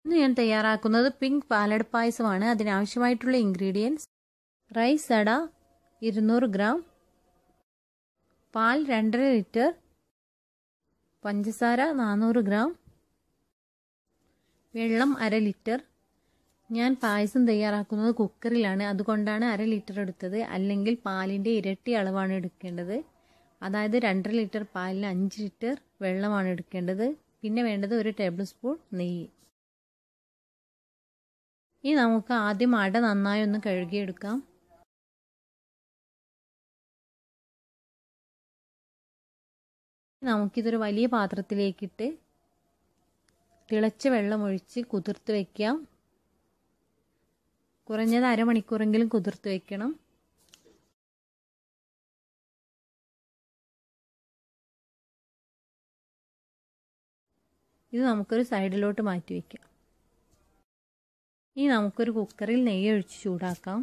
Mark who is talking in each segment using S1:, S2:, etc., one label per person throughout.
S1: ഇന്ന് ഞാൻ തയ്യാറാക്കുന്നത് പിങ്ക് പാലട പായസമാണ്. അതിനാവശ്യമായിട്ടുള്ള ഇൻഗ്രീഡിയൻസ്: റൈസ് അട 200 ഗ്രാം, പാൽ 2.5 ലിറ്റർ, പഞ്ചസാര 400 ഗ്രാം, വെള്ളം 1/2 ലിറ്റർ. ഞാൻ പായസം തയ്യാറാക്കുന്നത് കുക്കറിലാണ്, അതുകൊണ്ടാണ് 1/2 ലിറ്റർ എടുത്തത്. അല്ലെങ്കിൽ പാലിൻ്റെ ഇരട്ടി അളവാണ് എടുക്കേണ്ടത്. അതായത് 2.5 ലിറ്റർ പാലിന് 5 ലിറ്റർ വെള്ളമാണ് എടുക്കേണ്ടത്. പിന്നെ വേണ്ടത് 1 ടേബിൾ സ്പൂൺ നെയ്യ്. ഇനി നമുക്ക് ആദ്യം അട നന്നായി ഒന്ന് കഴുകിയെടുക്കാം. നമുക്കിതൊരു വലിയ പാത്രത്തിലേക്കിട്ട് തിളച്ച വെള്ളം ഒഴിച്ച് കുതിർത്ത് വയ്ക്കാം. കുറഞ്ഞത് അരമണിക്കൂറെങ്കിലും കുതിർത്ത് വയ്ക്കണം. ഇത് നമുക്കൊരു സൈഡിലോട്ട് മാറ്റി വയ്ക്കാം. ഇനി നമുക്കൊരു കുക്കറിൽ നെയ്യ് ഒഴിച്ച് ചൂടാക്കാം.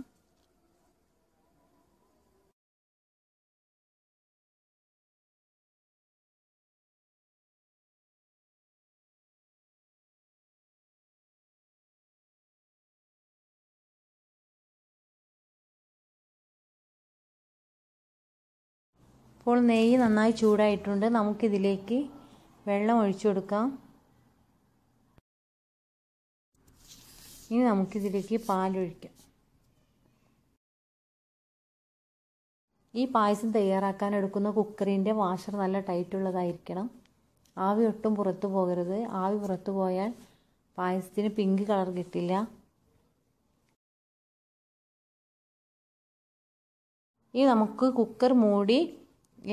S1: ഇപ്പോൾ നെയ്യ് നന്നായി ചൂടായിട്ടുണ്ട്. നമുക്കിതിലേക്ക് വെള്ളം ഒഴിച്ചു കൊടുക്കാം. ഇനി നമുക്കിതിലേക്ക് പാലൊഴിക്കാം. ഈ പായസം തയ്യാറാക്കാൻ എടുക്കുന്ന കുക്കറിൻ്റെ വാഷർ നല്ല ടൈറ്റുള്ളതായിരിക്കണം. ആവി ഒട്ടും പുറത്തു പോകരുത്. ആവി പുറത്തു പോയാൽ പായസത്തിന് പിങ്ക് കളർ കിട്ടില്ല. ഇനി നമുക്ക് കുക്കർ മൂടി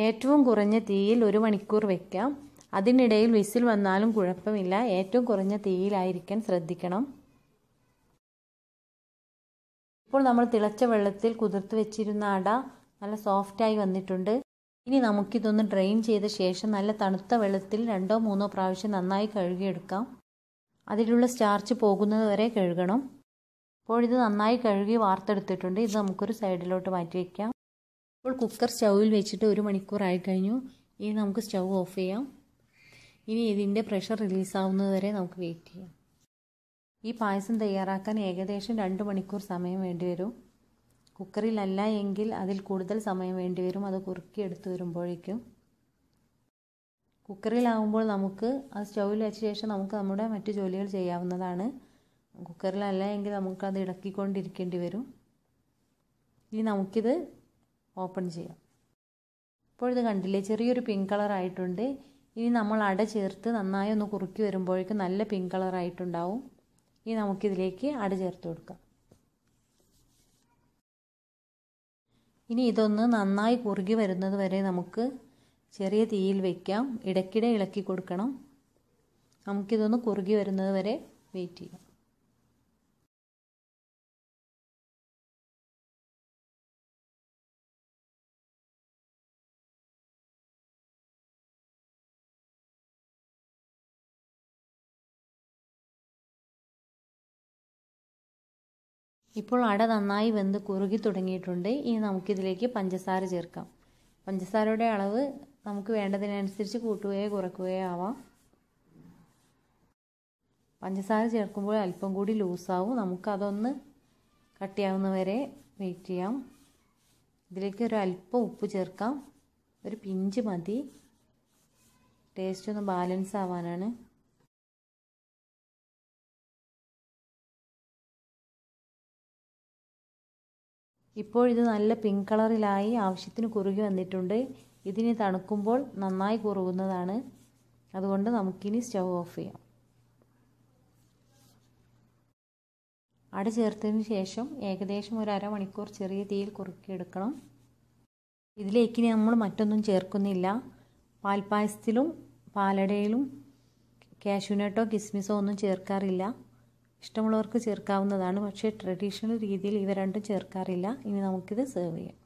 S1: ഏറ്റവും കുറഞ്ഞ തീയിൽ 1 മണിക്കൂർ വയ്ക്കാം. അതിനിടയിൽ വിസിൽ വന്നാലും കുഴപ്പമില്ല. ഏറ്റവും കുറഞ്ഞ തീയിലായിരിക്കാൻ ശ്രദ്ധിക്കണം. ഇപ്പോൾ നമ്മൾ തിളച്ച വെള്ളത്തിൽ കുതിർത്ത് വെച്ചിരുന്ന അട നല്ല സോഫ്റ്റായി വന്നിട്ടുണ്ട്. ഇനി നമുക്കിതൊന്ന് ഡ്രെയിൻ ചെയ്ത ശേഷം നല്ല തണുത്ത വെള്ളത്തിൽ 2-3 പ്രാവശ്യം നന്നായി കഴുകിയെടുക്കാം. അതിലുള്ള സ്റ്റാർച്ച് പോകുന്നത് വരെ കഴുകണം. ഇപ്പോൾ ഇത് നന്നായി കഴുകി വാർത്തെടുത്തിട്ടുണ്ട്. ഇത് നമുക്കൊരു സൈഡിലോട്ട് മാറ്റി വയ്ക്കാം. ഇപ്പോൾ കുക്കർ സ്റ്റൗവിൽ വെച്ചിട്ട് 1 മണിക്കൂറായി കഴിഞ്ഞു. ഇനി നമുക്ക് സ്റ്റൗ ഓഫ് ചെയ്യാം. ഇനി ഇതിൻ്റെ പ്രഷർ റിലീസാവുന്നത് വരെ നമുക്ക് വെയിറ്റ് ചെയ്യാം. ഈ പായസം തയ്യാറാക്കാൻ ഏകദേശം 2 മണിക്കൂർ സമയം വേണ്ടിവരും. കുക്കറിലല്ല എങ്കിൽ അതിൽ കൂടുതൽ സമയം വേണ്ടിവരും. അത് കുറുക്കിയെടുത്ത് വരുമ്പോഴേക്കും. കുക്കറിലാവുമ്പോൾ നമുക്ക് അത് സ്റ്റൗവിൽ വെച്ച ശേഷം നമുക്ക് നമ്മുടെ മറ്റു ജോലികൾ ചെയ്യാവുന്നതാണ്. കുക്കറിലല്ല എങ്കിൽ നമുക്കത് ഇളക്കിക്കൊണ്ടിരിക്കേണ്ടി വരും. ഇനി നമുക്കിത് ഓപ്പൺ ചെയ്യാം. ഇപ്പോൾ ഇത് കണ്ടില്ലേ, ചെറിയൊരു പിങ്ക് കളർ ആയിട്ടുണ്ട്. ഇനി നമ്മൾ അട ചേർത്ത് നന്നായി ഒന്ന് കുറുക്കി വരുമ്പോഴേക്കും നല്ല പിങ്ക് കളർ ആയിട്ടുണ്ടാവും. ഇനി നമുക്കിതിലേക്ക് അട ചേർത്ത് കൊടുക്കാം. ഇനി ഇതൊന്ന് നന്നായി കുറുകി വരുന്നത് വരെ നമുക്ക് ചെറിയ തീയിൽ വയ്ക്കാം. ഇടയ്ക്കിടെ ഇളക്കി കൊടുക്കണം. നമുക്കിതൊന്ന് കുറുകി വരുന്നത് വരെ വെയിറ്റ് ചെയ്യാം. ഇപ്പോൾ അട നന്നായി വെന്ത് കുറുകി തുടങ്ങിയിട്ടുണ്ട്. ഇനി നമുക്കിതിലേക്ക് പഞ്ചസാര ചേർക്കാം. പഞ്ചസാരയുടെ അളവ് നമുക്ക് വേണ്ടതിനനുസരിച്ച് കൂട്ടുകയോ കുറയ്ക്കുകയോ ആവാം. പഞ്ചസാര ചേർക്കുമ്പോൾ അല്പം കൂടി ലൂസാവും. നമുക്കതൊന്ന് കട്ടിയാവുന്നവരെ വെയിറ്റ് ചെയ്യാം. ഇതിലേക്ക് ഒരു അല്പം ഉപ്പ് ചേർക്കാം. ഒരു പിഞ്ച് മതി. ടേസ്റ്റ് ഒന്ന് ബാലൻസ് ആവാനാണ്. ഇപ്പോൾ ഇത് നല്ല പിങ്ക് കളറിലായി ആവശ്യത്തിന് കുറുകി വന്നിട്ടുണ്ട്. ഇതിനി തണുക്കുമ്പോൾ നന്നായി കുറുകുന്നതാണ്. അതുകൊണ്ട് നമുക്കിനി സ്റ്റൗ ഓഫ് ചെയ്യാം. അട ചേർത്തതിന് ശേഷം ഏകദേശം ഒരു അരമണിക്കൂർ ചെറിയ തീയിൽ കുറുക്കിയെടുക്കണം. ഇതിലേക്ക് നമ്മൾ മറ്റൊന്നും ചേർക്കുന്നില്ല. പാൽപ്പായസത്തിലും പാലടയിലും കാഷ്യൂനട്ടോ കിസ്മിസോ ഒന്നും ചേർക്കാറില്ല. ഇഷ്ടമുള്ളവർക്ക് ചേർക്കാവുന്നതാണ്. പക്ഷേ ട്രഡീഷണൽ രീതിയിൽ ഇവ രണ്ടും ചേർക്കാറില്ല. ഇനി നമുക്കിത് സെർവ് ചെയ്യാം.